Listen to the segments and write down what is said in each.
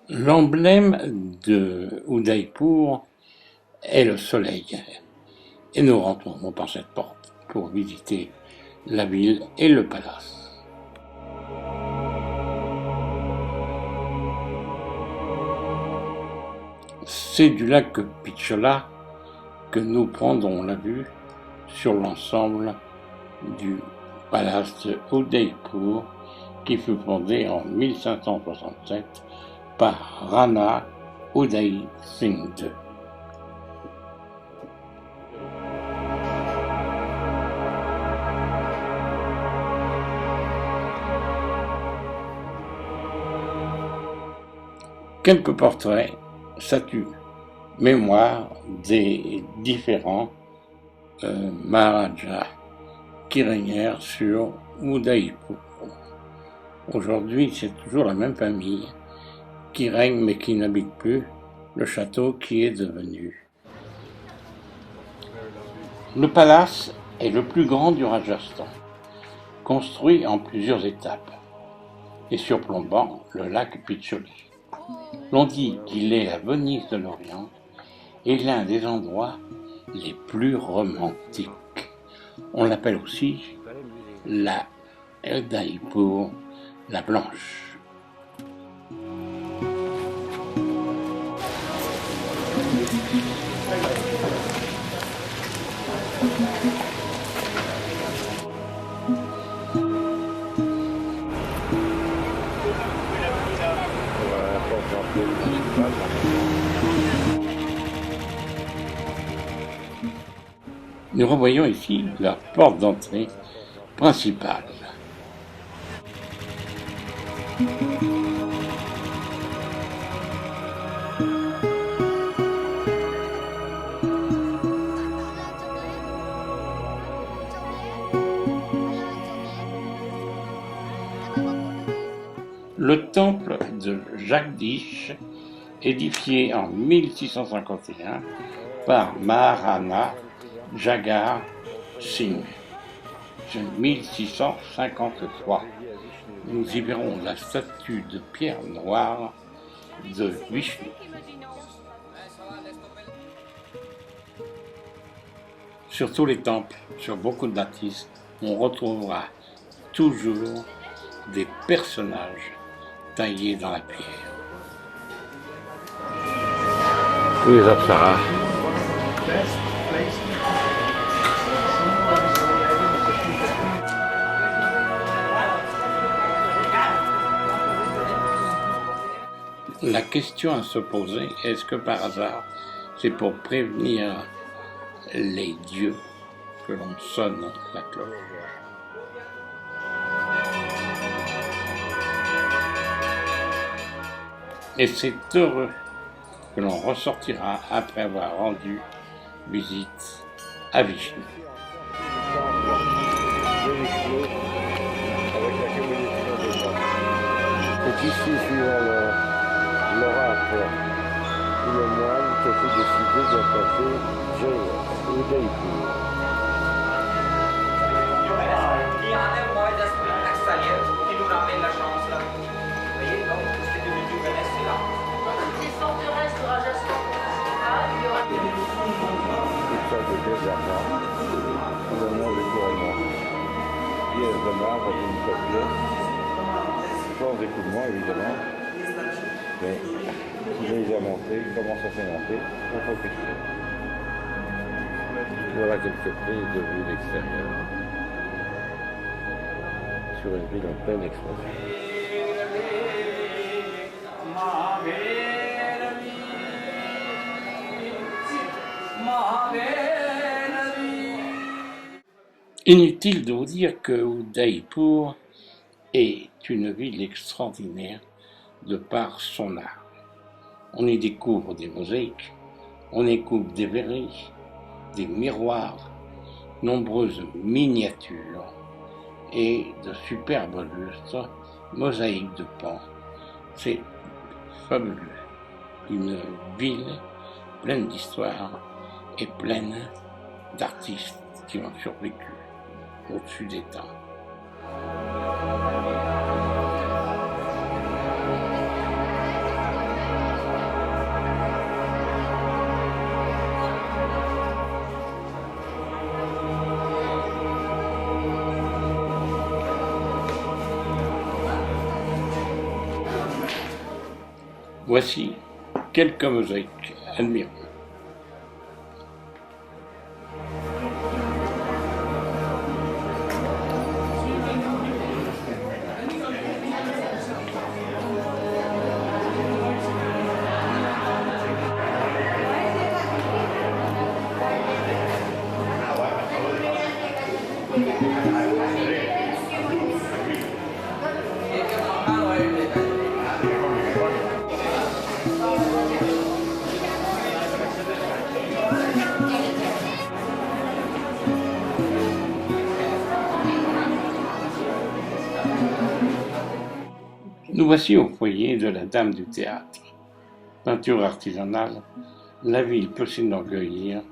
L'emblème de Udaipur est le soleil, et nous rentrons par cette porte pour visiter la ville et le palace. C'est du lac Pichola que nous prendrons la vue sur l'ensemble du palace de Udaipur qui fut fondé en 1567 par Rana Uday Singh II. Quelques portraits, statues, mémoires des différents Maharajas qui régnèrent sur Udaipur. Aujourd'hui, c'est toujours la même famille qui règne mais qui n'habite plus le château qui est devenu. Le palace est le plus grand du Rajasthan, construit en plusieurs étapes et surplombant le lac Picholi. L'on dit qu'il est la Venise de l'Orient et l'un des endroits les plus romantiques. On l'appelle aussi la Udaipur, la Blanche. Nous revoyons ici la porte d'entrée principale. Le temple de Jagdish, édifié en 1651 par Maharana Jagar Singh, 1653. Nous y verrons la statue de pierre noire de Vishnu. Sur tous les temples, sur beaucoup de bâtisses, on retrouvera toujours des personnages taillés dans la pierre. Les apsaras. La question à se poser, est-ce que par hasard, c'est pour prévenir les dieux que l'on sonne la cloche? Et c'est heureux que l'on ressortira après avoir rendu visite à Vishnu. C'est ici, suivant l'oracle ou le moine, que fut décidé d'attaquer Udaipur. Les forteresses de Rajasthan principales, il y aura des Toute sorte de pièces d'argent, en l'honneur du couronnement. Pièces de marbre d'une pièce, sans écoulement évidemment, mais il les a montés, comment ça s'est monté, on peut question. Voilà quelques prises de vue d'extérieur sur une ville en pleine expansion. Inutile de vous dire que Udaipur est une ville extraordinaire de par son art. On y découvre des mosaïques, on y découvre des verreries, des miroirs, nombreuses miniatures et de superbes lustres, mosaïques de pan. C'est fabuleux. Une ville pleine d'histoire et pleine d'artistes qui ont survécu au-dessus des temps. Voici quelques mosaïques admirables. Nous voici au foyer de la Dame du Théâtre. Peinture artisanale, la ville peut s'enorgueillir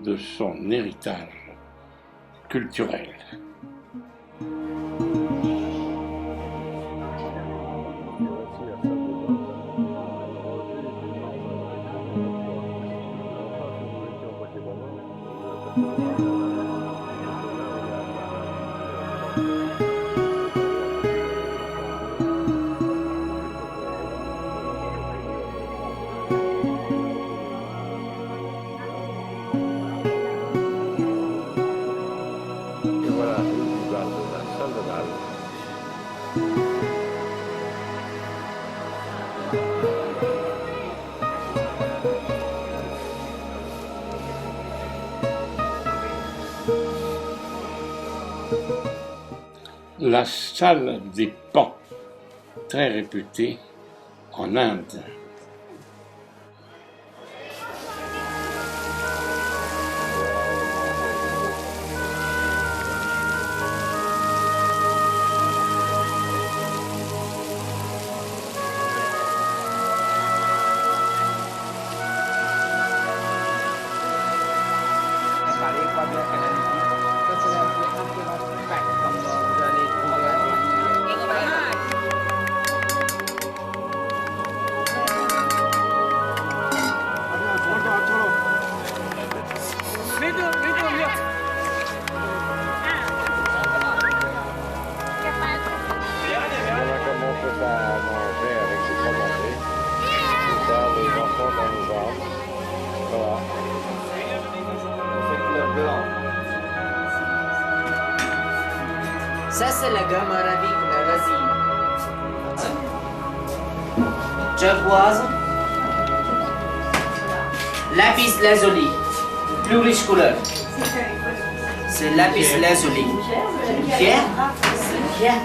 de son héritage culturel. Et voilà une base de la salle de bal. La salle des Pans, très réputée en Inde. On a commencé à manger avec les commentés. Tout ça, les enfants dans les arbres. Voilà. C'est le blanc. Ça, c'est la gamme arabique, la résine. Turquoise. Lapis lazuli. Plus riche couleur. C'est lapis lazuli. Pierre. C'est pierre.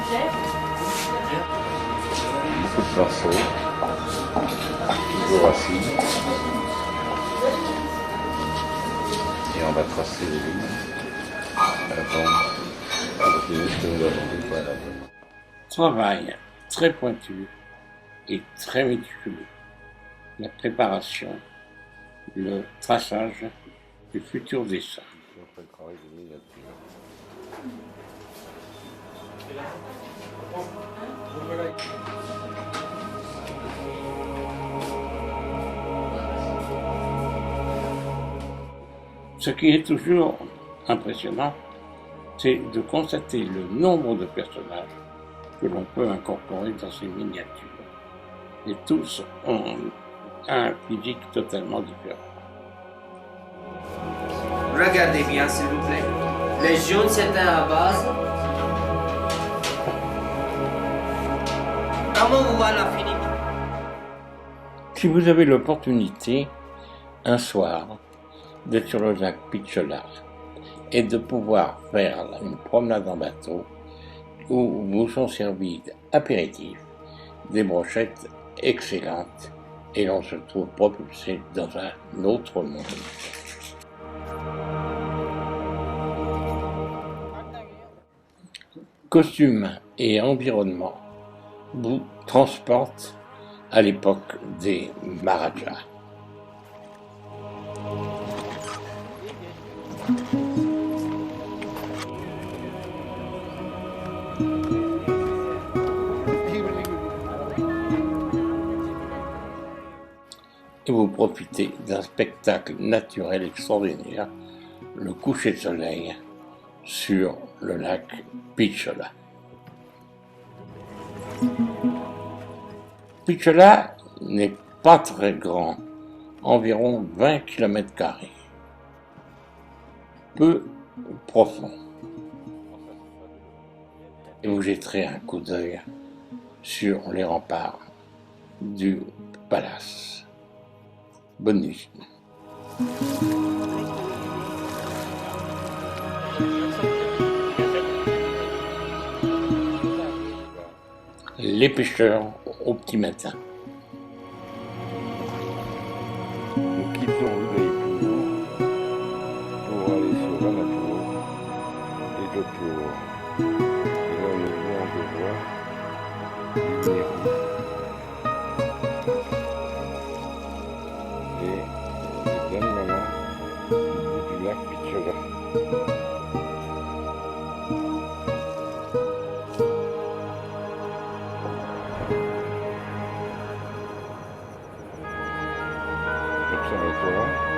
Pinceau. Voici. Et on va tracer les lignes. Avant de finir ce que nous avons vu préalablement. Travail très pointu et très méticuleux. La préparation, le traçage du futur dessin. Après le travail de miniature. Ce qui est toujours impressionnant, c'est de constater le nombre de personnages que l'on peut incorporer dans ces miniatures. Et tous ont un physique totalement différent. Regardez bien, s'il vous plaît. Le jaune, c'est à base. Comment vous voyez la finition? Si vous avez l'opportunité, un soir, d'être sur le lac Pichola et de pouvoir faire une promenade en bateau où vous sont servis apéritifs, des brochettes excellentes et l'on se trouve propulsé dans un autre monde. Costumes et environnement vous transportent à l'époque des Maharajas. Et vous profitez d'un spectacle naturel extraordinaire, le coucher de soleil sur le lac Pichola. Pichola, n'est pas très grand, environ 20 km², peu profond. Et vous jetterez un coup d'œil sur les remparts du palace. Bonne nuit. Les pêcheurs au petit matin. Nous quittons Udaipur pour aller sur Ranapur et Jodhpur. Et là, nous venons de voir une Nehru et les jeunes mamans au bout du lac Pichola. Observatoire.